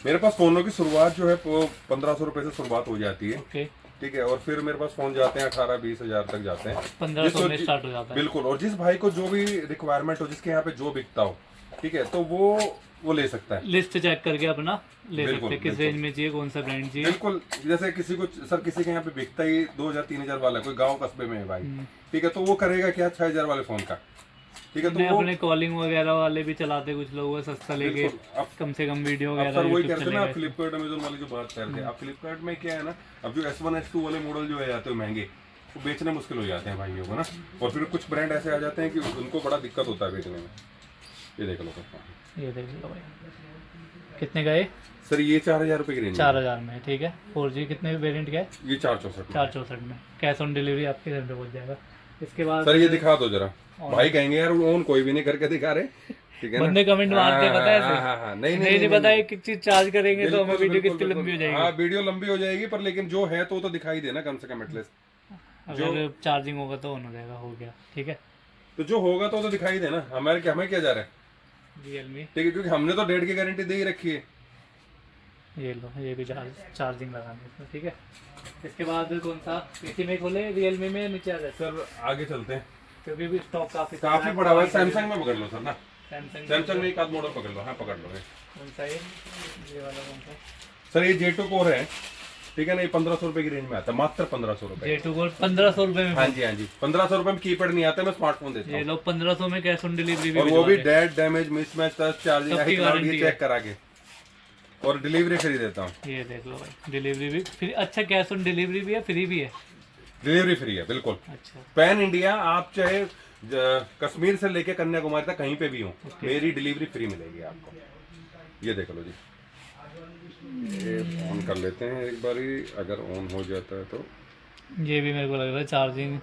मेरे पास फोनों की शुरुआत जो है वो 1,500 रुपए से शुरुआत हो जाती है। ओके ठीक है, और फिर मेरे पास फोन जाते हैं 18-20 हजार तक जाते हैं, 1500 में स्टार्ट हो जाता है। बिल्कुल। और जिस भाई को जो भी रिक्वायरमेंट हो, जिसके यहाँ पे जो बिकता हो, ठीक है, तो वो ले सकता है। लिस्ट चेक करके अपना ले बिल्कुल, सकते हैं किस बिल्कुल। रेंज में चाहिए, कौन सा ब्रांड चाहिए। बिल्कुल, जैसे किसी को सर, किसी के यहाँ पे बिकता ही 2000-3000 वाला, कोई गांव कस्बे में है भाई, ठीक है, तो वो करेगा क्या 6000 वाले फोन का, ठीक है, तो वो अपने कॉलिंग वगैरह वाले भी चलाते कुछ लोग, वो सस्ता लेके बिल्कुल। अब कम से कम वीडियो अब वगैरह सर वही YouTube कहते हैं ना, चलेगा। फ्लिपकार्ट अमेजोन वाली जो बात करते हैं, अब फ्लिपकार्ट में क्या है ना, अब जो S1 S2 वाले मॉडल जो है जाते हैं महंगे, वो बेचने मुश्किल हो जाते हैं भाइयों को ना, और फिर कुछ ब्रांड ऐसे आ जाते हैं कि उनको बड़ा दिक्कत होता है बेचने में। ये देख लो सर, ये देख लो भाई, कितने का है? सर ये 4000 रुपए की रेंज 4000 में, ठीक है। 4G कितने वेरिएंट का है? ये 464 464 में। कैश ऑन डिलीवरी आपके घर पे पहुंच जाएगा। इसके बाद सर ये दिखा दो जरा, भाई कहेंगे यार ओन कोई भी नहीं करके दिखा रहे, ठीक है ना? बंदे कमेंट मारते हैं, पता है ऐसे? हाँ, नहीं पता है कि चीज चार्ज करेंगे तो हमें बिल्कुल, वीडियो बिल्कुल, कितनी लंबी हो बिल्कुल। जाएगी। हाँ, वीडियो लंबी हो जाएगी, पर लेकिन जो है तो दिखाई देना कम से कम एटलीस्ट। अगर चार्जिंग होगा तो ऑन हो जाएगा, हो गया, ठीक है। तो जो होगा तो दिखाई देना, हमें क्या जा रहा है, Realme, ठीक है, क्योंकि हमने तो 1.5 की गारंटी दे ही रखी है। ये लो, ये भी चार्जिंग लगानी है, ठीक है। इसके बाद कौन सा इसी में खोले, Realme में नीचे आ जाए सर आगे चलते हैं, क्योंकि भी स्टॉक काफी बड़ा हुआ है। सैमसंग में पकड़ लो सर ना, सैमसंग सैमसंग में एक आध मॉडल पकड़ लो, हाँ पकड़ लो। कौन सा है ये वाला, कौन सा? सर ये J2 कोर है, ठीक है ना, ये 1500 रुपए की रेंज में आता है, मात्र 1500 रुपए। J2 Gold 1500 रुपए में। हाँ जी, हाँ जी, 1500 रुपए में कीपैड नहीं आता, मैं स्मार्टफोन देता ये हूँ, लो 1500 में कैश ऑन डिलीवरी भी और वो भी भिजवा दें। Dead damage mismatch touch charging सबकी गारंटी चेक करा के, और डिलीवरी फ्री देता हूँ। ये देख लो भाई, डिलीवरी भी फ्री। अच्छा, कैश ऑन डिलीवरी भी है, फ्री भी है। डिलीवरी फ्री है, बिल्कुल। अच्छा, पैन इंडिया, आप चाहे कश्मीर से लेके कन्याकुमारी तक कहीं पे भी हो, मेरी डिलीवरी फ्री मिलेगी आपको। ये देख लो जी, ये ऑन कर लेते हैं एक बारी, अगर ऑन हो जाता है तो। ये भी मेरे को लग रहा है चार्जिंग,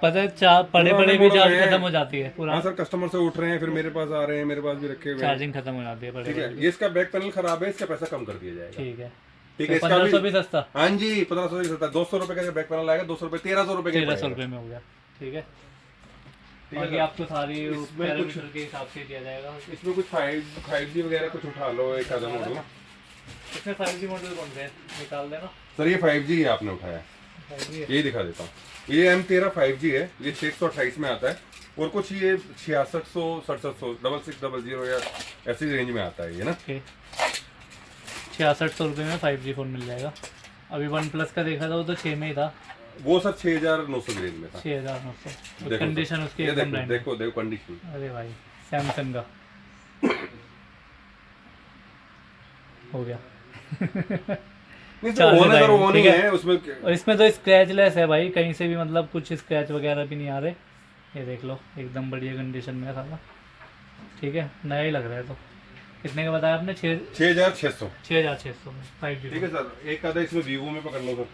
पता है पड़े पुराने पड़े भी मॉडल चार्ज है। खत्म हो जाती है पूरा। हाँ सर, कस्टमर से उठ रहे हैं, फिर मेरे पास आ रहे हैं, मेरे पास भी रखे हुए हैं, चार्जिंग खत्म हो जाती है ठीक पड़े। है। ये इसका बैक पैनल खराब है, इसका पैसा कम कर दिया जाएगा, ठीक है, ठीक है। इसका 1500 भी भी सस्ता, हाँ जी, 1500 ही सस्ता, 200 रुपए का बैक पैनल आएगा, 200 रुपए 1300 रुपए का 1300 रुपये में हो गया, ठीक है। बाकी आपको सारी पैरामीटर के हिसाब से दिया जाएगा। इसमें कुछ 5G वगैरह कुछ उठा लो, एक आधा मॉडल ना। इसमें 5G मॉडल कौन से हैं? निकाल देना। सर ये 5G है, आपने उठाया, 5G है। ये दिखा देता हूँ। ये M13 5G है, ये 628 में आता है, और कुछ ये 6600 6700 6600 या ऐसी रेंज में आता है ये ना। 6600 रुपये में 5G फोन मिल जाएगा। अभी वन प्लस का देखा था, वो तो 6 में ही था, वो सर 6900 की रेंज में था। 6900। देखो कंडीशन सर, उसकी ये एकदम देखो ब्रांड। देखो देखो कंडीशन। अरे भाई, सैमसंग का हो गया। नहीं तो ऑन है, ऑन ही ठीक है। है उसमें। और इसमें तो स्क्रैचलेस है भाई, कहीं से भी मतलब कुछ स्क्रैच वगैरह भी नहीं आ रहे। ये देख लो, एकदम बढ़िया कंडीशन में है सारा, ठीक है, नया ही लग रहा है। तो कितने का बताया आपने? 6600। 6600 में 5G। ठीक है सर, एक आधा इसमें वीवो में पकड़ लो sir.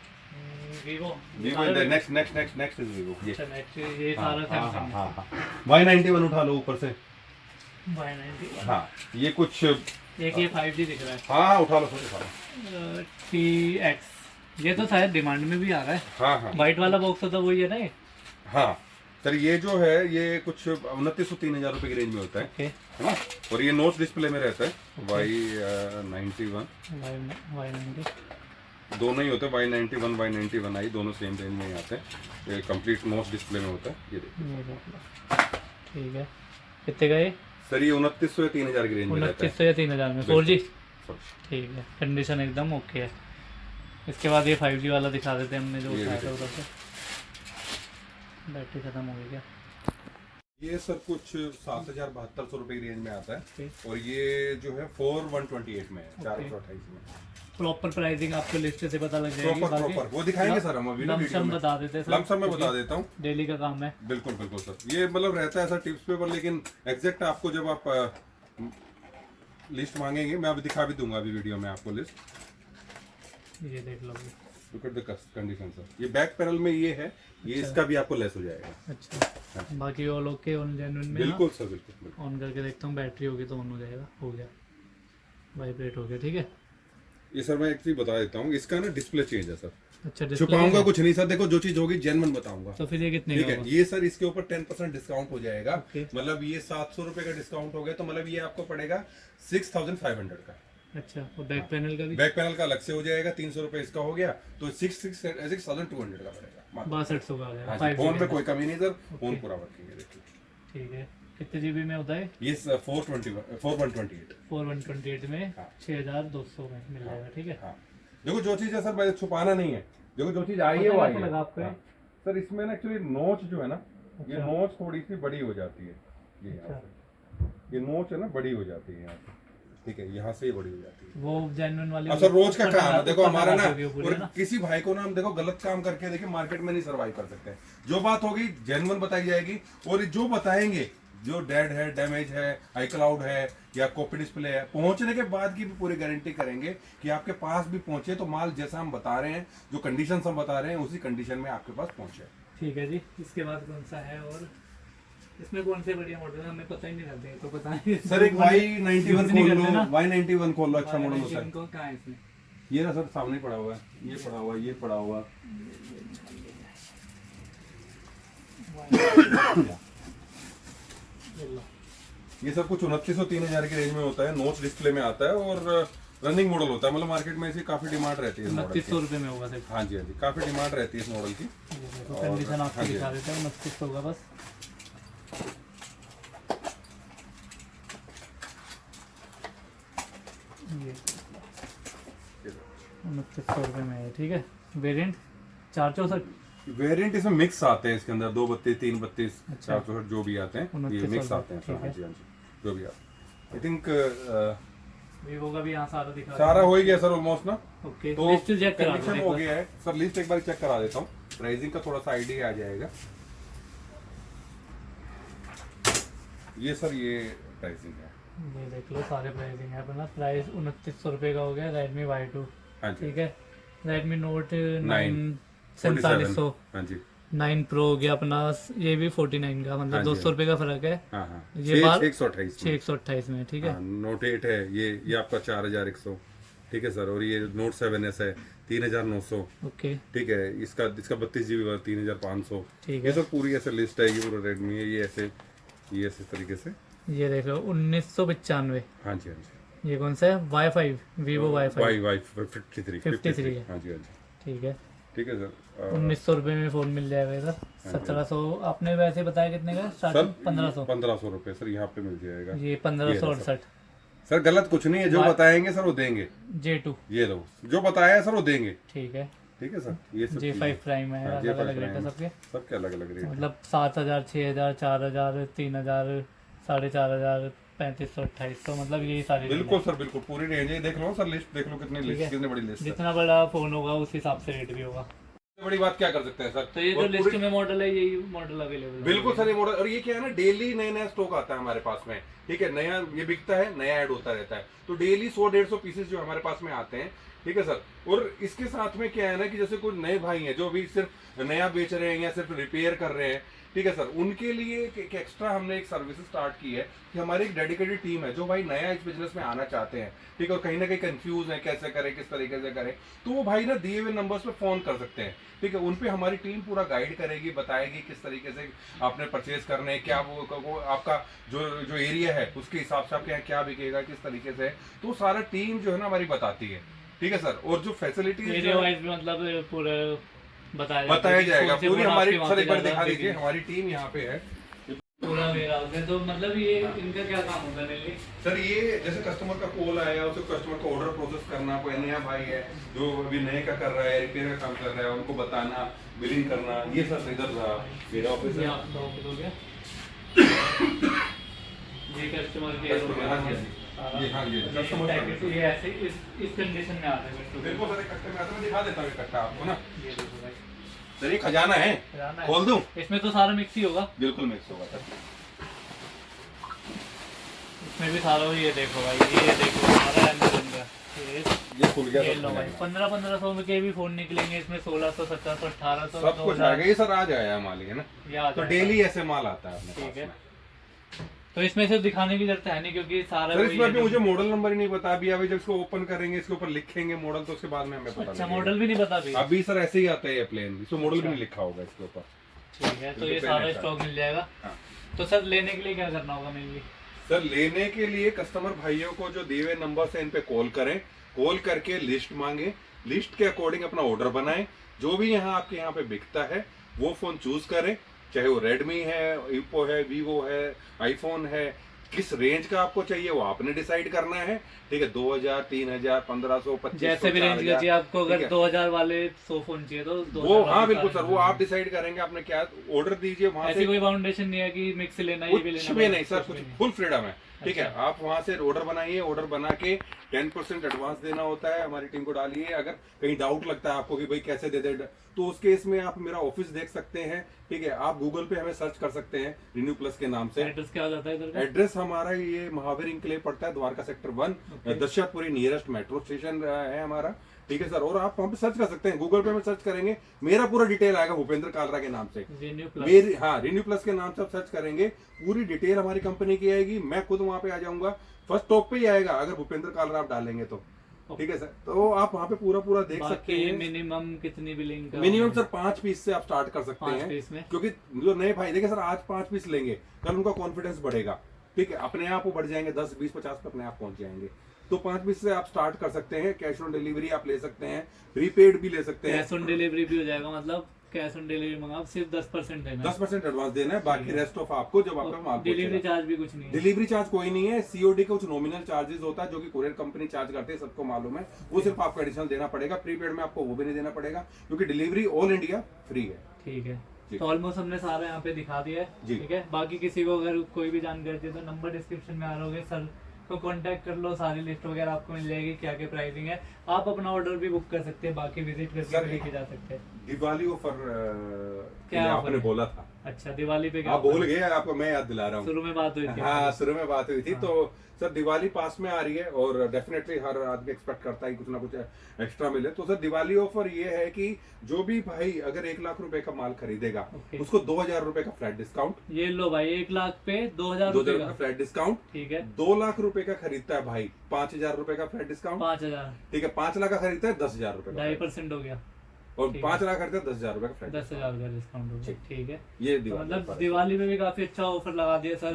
Vivo Vivo next next next next is Vivo. ये अच्छा, नेक्स्ट ये सारा सैमसंग हाँ हाँ, Y91 उठा लो ऊपर से। Y90। हाँ, ये कुछ एक ये 5G दिख रहा है, हाँ उठा लो सर, उठा लो। TX। ये तो शायद डिमांड में भी आ रहा है। हाँ हाँ वाइट वाला बॉक्स होता है वही है ना ये? हाँ सर, ये जो है ये कुछ 2900-3000 रुपए की रेंज में होता है, ओके। है ना, और ये नोच डिस्प्ले में रहता है। Y91 Y90 दोनों ही होते हैं, Y91 Y91i दोनों सेम रेंज में ही आते हैं। ये कंप्लीट नोच डिस्प्ले में होता है। ये देखिए ये देख लो, ठीक है। कितने का ये? सर, ये 2900 या 3000 की रेंज में रहता है। 2900 या 3000 में 4G, सर, ठीक है, कंडीशन एकदम ओके है। इसके बाद ये 5G वाला दिखा देते हैं, हमने जो ये उठाया था भी उधर से। बैटरी खत्म हो गई क्या? ये सर कुछ 7000-7200 रुपए की रेंज में आता है, ओके। और ये जो है 4128 में है, 428 में। प्रॉपर प्राइसिंग आपको लिस्ट से पता लग जाएगी। प्रॉपर बाकी प्रॉपर वो दिखाएंगे सर, हम अभी ना वीडियो लमसम में बता देते हैं सर, लमसम में बता देता हूँ। डेली का काम है। बिल्कुल बिल्कुल सर, ये मतलब रहता है ऐसा टिप्स पेपर, लेकिन एग्जैक्ट आपको जब आप लिस्ट मांगेंगे, मैं अभी दिखा भी दूंगा अभी वीडियो में आपको लिस्ट। ये देख लो। Look at the condition sir, ये बैक पैनल में ये है, ये इसका भी आपको लेस हो जाएगा। अच्छा, बाकी वो लोग के ऑन जेन्युइन में बिल्कुल सर, बिल्कुल। ऑन करके देखता हूँ, बैटरी होगी तो ऑन हो जाएगा। हो गया, वाइब्रेट हो गया, ठीक है। ये सर मैं एक चीज बता देता हूँ, इसका ना डिस्प्ले चेंज है सर, अच्छा, display छुपाऊंगा है। कुछ नहीं सर, देखो जो चीज होगी जेन्युइन बताऊंगा। तो फिर ये कितने ठीक का है, होगा? ये सर इसके ऊपर 10% डिस्काउंट हो जाएगा। ओके। मतलब ये 700 रुपए का डिस्काउंट हो गया, तो मतलब ये आपको पड़ेगा 6500 का। अच्छा, और बैक पैनल का भी बैक पैनल का अलग से हो जाएगा, 300 रुपए इसका हो गया, तो 6200 का पड़ेगा। 6200 का आ गया। हाँ जी, 5 फोन GB में कोई कमी नहीं सर, फोन ओके। पूरा वर्किंग है देखिए। ठीक है, कितने जीबी में होता है? ये 4128। 4128 में हाँ। 6200 में मिल जाएगा। ठीक है, हाँ, देखो जो चीज है सर भाई छुपाना नहीं है, देखो जो चीज आई है वो पता आई कैसे है। लगा आपको ये? हाँ। सर इसमें ना एक्चुअली नोच जो है ना, ये अच्छा। नोच थोड़ी सी बड़ी हो जाती है, ये यहाँ अच्छा। से, ये नोच है ना बड़ी हो जाती है यहाँ से, ठीक है, यहाँ से ही बड़ी हो जाती है। वो जेन्युइन वाली अब सर रोज का ऊपर काम है, देखो ऊपर हमारा ना, लगाते होगे पूरे और किसी भाई को ना हम देखो गलत काम करके देखिए मार्केट में नहीं सर्वाइव कर सकते। जो बात होगी जेन्युइन बताई जाएगी, और जो बताएंगे जो डेड है, डैमेज है, आई क्लाउड है या कॉपी डिस्प्ले है, पहुंचने के बाद की भी पूरी गारंटी करेंगे कि आपके पास भी पहुंचे तो माल जैसा हम बता रहे हैं, जो कंडीशन हम बता रहे हैं उसी कंडीशन में आपके पास पहुंचे। ठीक है जी, इसके बाद कौन सा है? और इसमें कौन से बढ़िया मॉडल है? हमें पता ही नहीं रहते, तो बताएं सर एक Y91 यूज नहीं खोल करते लो, ना। Y91 खोल लो, अच्छा मॉडल होता है। इनको कहाँ है इसमें? ये ना सर सामने पड़ा हुआ है, ये पड़ा हुआ है, ये पड़ा हुआ ये सब कुछ 2900 3000 की रेंज में होता है, नोच डिस्प्ले में आता है और रनिंग मॉडल होता है, मतलब मार्केट में इसी काफी डिमांड रहती है इस मॉडल 2900 की। रुपये में होगा सिर्फ। हाँ जी, हाँ जी, काफी डिमांड रहती है इस मॉडल की। और- कंडीशन आपको हाँ जी, दिखा देता है, 2900 का बस। ये 2900 रुपये में है। ठीक है, वेरिएंट 464। वेरिएंट इसमें मिक्स आते हैं, इसके अंदर 232 332 अच्छा। 464 जो भी आते हैं, ये 2900 मिक्स आते हैं सर। ठीक हाँ है। जी, हाँ जी, जो भी आते हैं। आई थिंक वीवो का भी यहाँ सारा दिखा सारा हो ही गया सर ऑलमोस्ट ना। ओके, तो लिस्ट चेक करा दो कंडीशन एक हो बार। गया है सर, लिस्ट एक बार चेक करा देता हूँ, प्राइसिंग का थोड़ा सा आइडिया आ जाएगा। ये सर ये प्राइसिंग है। ये देख लो, सारे प्राइसिंग है अपना। प्राइस 2900 रुपये का हो गया Redmi Y2। हाँ जी, ठीक है, Redmi Note 9 47, 4700। हाँ जी, 9 Pro हो गया अपना, ये भी 49 का, हाँ मतलब जी, 200 रुपये का फर्क है। हाँ हाँ, ये बात 6128 में। 628 में। ठीक है, हाँ, नोट 8 है, ये आपका 4100, ठीक है सर। और ये नोट 7S है 3900, ओके, ठीक है। इसका 32 GB वाला 3500। ठीक ये है। सब पूरी ऐसे लिस्ट है, ये पूरा रेडमी है, ये ऐसे तरीके से। ये देख लो 1995। हाँ जी, हाँ जी, ये कौन सा है? Y5, Vivo Y5। वाई 53 53 है। हाँ जी, हाँ जी, ठीक है, ठीक है सर। 1900 रुपये में फ़ोन मिल जाएगा इधर। 1700 आपने वैसे बताया कितने का? Sir starting 1500। 1500 रुपये सर यहाँ पे मिल जाएगा। ये 1568। सर गलत कुछ नहीं है, जो बताएंगे सर वो देंगे। J2। ये दो जो बताया है सर वो देंगे, ठीक है, ठीक है सर। ये सब J5 प्राइम है, हाँ, अलग J5 अलग रेट है Prime। सबके। सबके अलग अलग रेट। मतलब 7000, 6000, 4000, 3000, 4500, 3500, 2800, मतलब यही सारी range बिल्कुल है। सर, बिल्कुल पूरी रेंज है। देख लो सर लिस्ट, देख लो कितनी ठीक लिस्ट, है। कितनी बड़ी लिस्ट है। जितना बड़ा फ़ोन होगा उस हिसाब से रेट भी होगा। सबसे बड़ी बात क्या कर सकते हैं सर, तो ये जो और लिस्ट पूरी- में मॉडल है, यही मॉडल अवेलेबल है। बिल्कुल सर ये मॉडल, और ये क्या है ना, डेली नया नया स्टॉक आता है हमारे पास में, ठीक है। नया ये बिकता है, नया ऐड होता रहता है, तो डेली 100-150 पीसेस जो हमारे पास में आते हैं, ठीक है सर। और इसके साथ में क्या है ना कि जैसे कोई नए भाई हैं जो भी सिर्फ नया बेच रहे हैं या सिर्फ रिपेयर कर रहे हैं, ठीक है सर, उनके लिए एक एक्स्ट्रा हमने एक सर्विस स्टार्ट की है कि हमारी एक डेडिकेटेड टीम है जो भाई नया इस बिजनेस में आना चाहते हैं, ठीक है, और कहीं ना कहीं कंफ्यूज है कैसे करें, किस तरीके से करें, तो वो भाई ना दिए हुए नंबर्स पे फोन कर सकते हैं, ठीक है। उन पे हमारी टीम पूरा गाइड करेगी, बताएगी किस तरीके से आपने परचेज करने हैं, क्या वो आपका जो जो एरिया है उसके हिसाब से आपके यहाँ क्या बिकेगा, किस तरीके से, तो सारा टीम जो है ना हमारी बताती है, ठीक है सर। और जो फैसिलिटीज एरिया वाइज भी मतलब पूरा बताया जाएगा, कौन से पूरी फोन हमारी आपके वहाँ सर पे एक बार ज़्यादा दिखा दीजिए, बिकेंगे। हमारी टीम यहाँ पे है। पूरा वेयर हाउस है, तो मतलब ये इनका क्या काम होता है मेनली? सर ये जैसे कस्टमर का कॉल आया, उसे कस्टमर का ऑर्डर प्रोसेस करना, कोई नया भाई है जो अभी नए का कर रहा है, रिपेयर का काम कर रहा है, उनको बताना, बिलिंग करना, ये सब इधर मेरा ऑफिस ये है। आपका ऑफिस हो गया, ये कस्टमर केयर हो गया। हाँ जी, सारा। ये हाँ ये ये कस्टमर पैकेट सर्विस। ये ऐसे इस कंडीशन में आता है बिल्कुल। बिल्कुल सर, एक कस्टमर आता है, मैं दिखा देता हूँ एक कट्टा आपको ना। ये देखो भाई, सर ये खजाना है, खजाना है। खोल दूं? इसमें तो सारा मिक्स ही होगा, बिल्कुल मिक्स होगा सर। इसमें भी सारा। ये देखो भाई, ये देखो सारा Amazon का। ये खुल गया ये सर लो भाई, खजाना। 1500 के भी फोन निकलेंगे इसमें, 1600, 1700, 1800, सब कुछ आएगा, ये सर आज आया माल है ना, ये आ तो जाएगा। डेली ऐसे माल आता है अपने ठीक पास है। में। तो इसमें से दिखाने की जरूरत है नहीं, क्योंकि सारा सर वही इसमें है अभी जो- मुझे मॉडल नंबर ही नहीं पता, अभी जब इसको ओपन करेंगे, इसके ऊपर लिखेंगे मॉडल, तो उसके बाद में हमें पता अच्छा, लगेगा। मॉडल भी नहीं पता भी। अभी सर ऐसे ही आता है ये प्लेन, इसको मॉडल भी अच्छा। नहीं लिखा होगा इसके ऊपर। ठीक है, तो ये इसको सारा पहले स्टॉक मिल जाएगा। हाँ। तो सर लेने के लिए क्या करना होगा मेनली? सर लेने के लिए कस्टमर भाइयों को जो दिए हुए नंबर से इन पे कॉल करें, कॉल करके लिस्ट मांगे, लिस्ट के अकॉर्डिंग अपना ऑर्डर बनाएं, जो भी यहाँ आपके यहाँ पे बिकता है वो फोन चूज करें, चाहे वो रेडमी है, ओप्पो है, वीवो है, आईफोन है, किस रेंज का आपको चाहिए वो आपने डिसाइड करना है। ठीक है, 2000, 3000, 1500, 2500, जैसे भी रेंज का चाहिए आपको, अगर 2000 वाले 100 फोन चाहिए तो 2000 वो हाँ वाले बिल्कुल सर, वो आप डिसाइड करेंगे आपने क्या ऑर्डर दीजिए वहां ऐसी से। कोई फाउंडेशन नहीं है कि मिक्स लेना ये भी कुछ लेना भी नहीं सर, कुछ फुल फ्रीडम है। ठीक है, अच्छा। आप वहां से ऑर्डर बनाइए, ऑर्डर बना के 10% एडवांस देना होता है, हमारी टीम को डालिए। अगर कहीं डाउट लगता है आपको कि भाई कैसे दे दे, तो उस केस में आप मेरा ऑफिस देख सकते हैं। ठीक है, आप गूगल पे हमें सर्च कर सकते हैं रिन्यू प्लस के नाम से। एड्रेस क्या हो जाता है इधर का? एड्रेस हमारा ये महावीर इंक्लेव पड़ता है, Dwarka sector 1, Dashrathpuri nearest metro station है हमारा। ठीक है सर, और आप वहाँ पे सर्च कर सकते हैं, गूगल पे में सर्च करेंगे मेरा पूरा डिटेल आएगा भूपेंद्र कालरा के नाम से। Renew plus. मेरी हाँ रिन्यू प्लस के नाम से आप सर्च करेंगे, पूरी डिटेल हमारी कंपनी की आएगी, मैं खुद वहाँ पे आ जाऊंगा, फर्स्ट टॉप पे ही आएगा अगर भूपेंद्र कालरा आप डालेंगे तो। ठीक है सर, तो आप वहाँ पे पूरा देख सकते हैं। मिनिमम कितनी बिलिंग का? मिनिमम सर 5 पीस से आप स्टार्ट कर सकते 5 हैं, पीस में? क्योंकि जो नए भाई देखिए सर, आज 5 पीस लेंगे, कल उनका कॉन्फिडेंस बढ़ेगा। ठीक है, अपने आप वो बढ़ जाएंगे, 10, 20, 50 पे अपने आप पहुंच जाएंगे। तो 5 पीस से आप स्टार्ट कर सकते हैं। कैश ऑन डिलीवरी आप ले सकते हैं, प्रीपेड भी ले सकते हैं। कैश ऑन डिलीवरी भी हो जाएगा, मतलब कैश ऑन डिलीवरी मंगा सिर्फ 10% देना है। 10% एडवांस देना है, बाकी रेस्ट ऑफ आपको जब आपका माल डिलीवरी चार्ज भी कुछ नहीं है? डिलीवरी चार्ज कोई नहीं है, सीओडी का कुछ नॉमिनल चार्जेस होता है जो कि कुरियर कंपनी चार्ज करते हैं, सबको मालूम है, वो सिर्फ आपको एडिशनल देना पड़ेगा। प्रीपेड में आपको वो भी नहीं देना पड़ेगा, क्योंकि डिलीवरी ऑल इंडिया फ्री है। ठीक है, जी। तो ऑलमोस्ट हमने सारा यहाँ पे दिखा दिया है। जी। ठीक है, बाकी किसी को अगर कोई भी जानकारी चाहिए तो नंबर डिस्क्रिप्शन में आ रहा होगा, सर को कांटेक्ट कर लो, सारी लिस्ट वगैरह आपको मिल जाएगी, क्या क्या प्राइसिंग है। आप अपना ऑर्डर भी बुक कर सकते हैं, बाकी विजिट सर, करके लेके जा सकते हैं। दिवाली ऑफर क्या आपने offer है? बोला था, अच्छा, दिवाली पे क्या आप offer भूल है? गए, आपको मैं याद दिला रहा हूँ। शुरू में बात हुई थी। हाँ शुरू में बात हुई थी। हाँ। तो सर दिवाली पास में आ रही है और डेफिनेटली हर आदमी एक्सपेक्ट करता है कुछ ना कुछ एक्स्ट्रा मिले। तो सर दिवाली ऑफर ये है कि जो भी भाई अगर 1 लाख रुपए का माल खरीदेगा, ओके। उसको 2000 रुपए का फ्लैट डिस्काउंट। ये लो भाई, 1 लाख पे 2000 2000 रुपए रुपए का का। Flat discount. ठीक है, 2 लाख रुपए का खरीदता है भाई, 5000 रुपए का फ्लैट डिस्काउंट। 5000, ठीक है, 5 लाख का खरीदता है 10,000 रुपए का, 2.5% हो गया, और ठीक 5 लाख खरीदता है 10,000 रुपए का फ्लैट। 10,000 का डिस्काउंट हो गया। ठीक। ठीक है, ये तो दिवाली मतलब ऑफर है। दिवाली में भी काफी अच्छा ऑफर लगा दिया सर,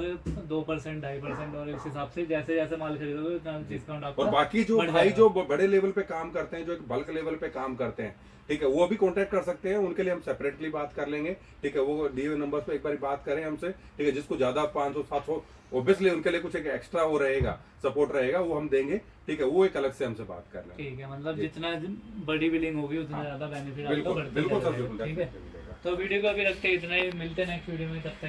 2%, 2.5%, और इस हिसाब से जैसे जैसे माल खरीदोगे उतना डिस्काउंट आपका और बाकी जो बढ़ भाई जाएगा। जो बड़े लेवल पे काम करते हैं, जो एक बल्क लेवल पे काम करते हैं, ठीक है, वो भी कांटेक्ट कर सकते हैं, उनके लिए हम सेपरेटली बात कर लेंगे। ठीक है, वो दिए हुए नंबर पे एक बार बात करें हमसे। ठीक है, जिसको ज्यादा 500, 700, ऑब्वियसली उनके लिए कुछ एक एक्स्ट्रा वो रहेगा, सपोर्ट रहेगा, वो हम देंगे। ठीक है, वो एक अलग से हमसे बात कर लेंगे। ठीक है, मतलब जी। जितना बड़ी बिलिंग होगी उतना ज्यादा बेनिफिट आपको बिल्कुल बढ़ता बिल्कुल सर, जाएगा। बिल्कुल ठीक है, definitely मिलेगा। तो वीडियो को अभी रखते हैं इतना ही, मिलते हैं नेक्स्ट वीडियो में, तब तक